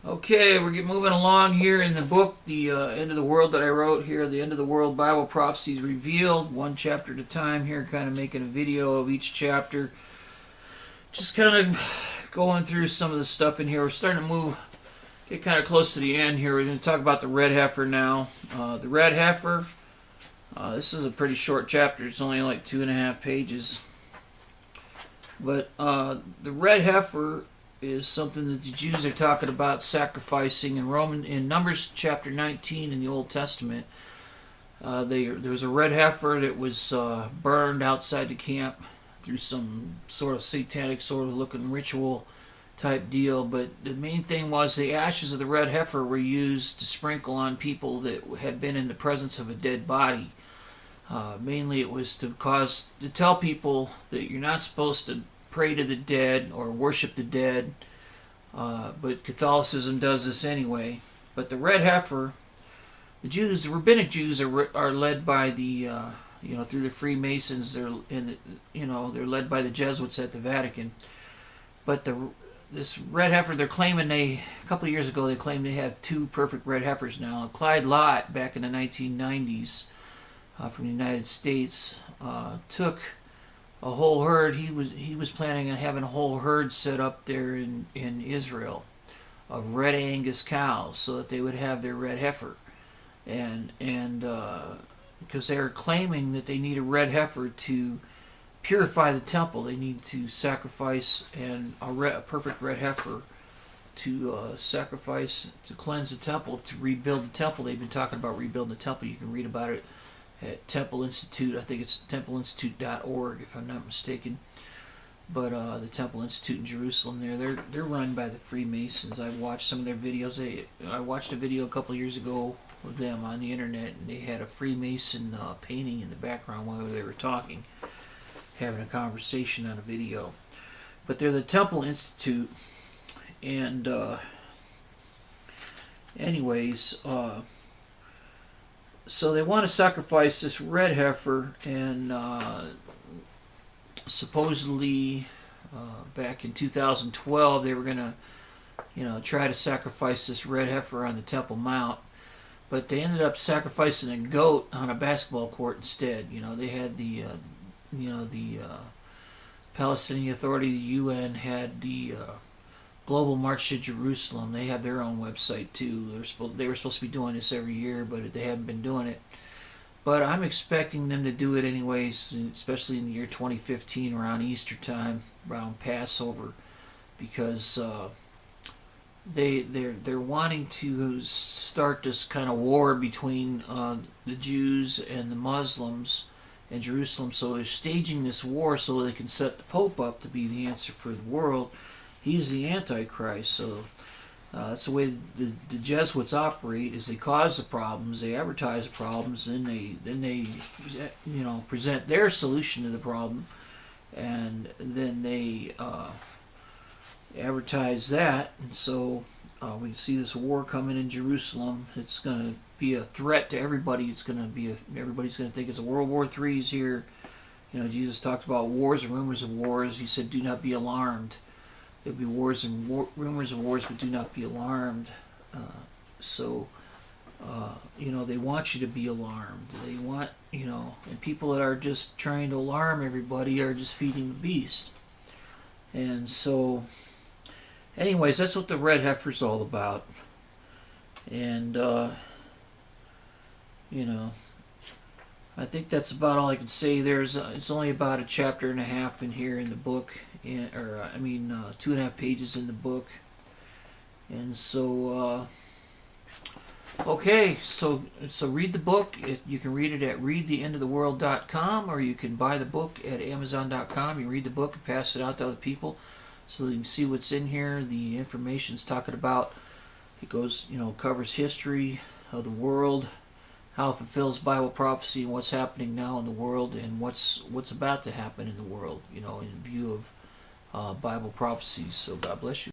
Okay, we're moving along here in the book, the End of the World that I wrote here, the End of the World Bible Prophecies Revealed, one chapter at a time here, kind of making a video of each chapter. Just kind of going through some of the stuff in here. We're starting to get kind of close to the end here. We're going to talk about the Red Heifer now. The Red Heifer, this is a pretty short chapter. It's only like 2.5 pages. But the Red Heifer is something that the Jews are talking about sacrificing in Numbers chapter 19 in the Old Testament. There was a red heifer that was burned outside the camp through some sort of satanic sort of looking ritual type deal, but the main thing was the ashes of the red heifer were used to sprinkle on people that had been in the presence of a dead body. Mainly it was to tell people that you're not supposed to pray to the dead or worship the dead, but Catholicism does this anyway. But the red heifer, the Rabbinic Jews are led by the through the Freemasons. They're led by the Jesuits at the Vatican. But this red heifer, they're claiming a couple of years ago they claimed they have two perfect red heifers now. Clyde Lott back in the 1990s from the United States took a whole herd. He was planning on having a whole herd set up there in Israel of red Angus cows so that they would have their red heifer, and because they're claiming that they need a red heifer to purify the temple. They need to sacrifice a perfect red heifer to sacrifice to cleanse the temple, to rebuild the temple. They've been talking about rebuilding the temple. You can read about it at Temple Institute. I think it's templeinstitute.org if I'm not mistaken. But the Temple Institute in Jerusalem, they're run by the Freemasons. I've watched some of their videos. I watched a video a couple of years ago of them on the internet, and they had a Freemason painting in the background while they were talking, having a conversation on a video. But they're the Temple Institute, and anyways, so they want to sacrifice this red heifer, and supposedly back in 2012 they were going to try to sacrifice this red heifer on the Temple Mount, but they ended up sacrificing a goat on a basketball court instead. They had the Palestinian Authority, the UN, had the Global March to Jerusalem. They have their own website too. They were supposed to be doing this every year, but they haven't been doing it. But I'm expecting them to do it anyways, especially in the year 2015 around Easter time, around Passover, because they're wanting to start this kind of war between the Jews and the Muslims in Jerusalem. So they're staging this war so they can set the Pope up to be the answer for the world. He's the Antichrist. So that's the way the Jesuits operate. Is they cause the problems, they advertise the problems, then they present their solution to the problem, and then they advertise that. And so we see this war coming in Jerusalem. It's going to be a threat to everybody. Everybody's going to think it's a World War III is here. Jesus talked about wars and rumors of wars. He said, "Do not be alarmed." There'll be wars and rumors of wars, but do not be alarmed. They want you to be alarmed. They want, and people that are just trying to alarm everybody are just feeding the beast. And so, anyways, that's what the red heifer's all about. And, I think that's about all I can say. It's only about a chapter and a half in here in the book, 2.5 pages in the book. And so, okay, so read the book. You can read it at readtheendoftheworld.com, or you can buy the book at amazon.com. You read the book and pass it out to other people so you can see what's in here. The information's talking about, it goes, covers history of the world, how it fulfills Bible prophecy, and what's happening now in the world, and what's about to happen in the world, in view of Bible prophecies. So God bless you.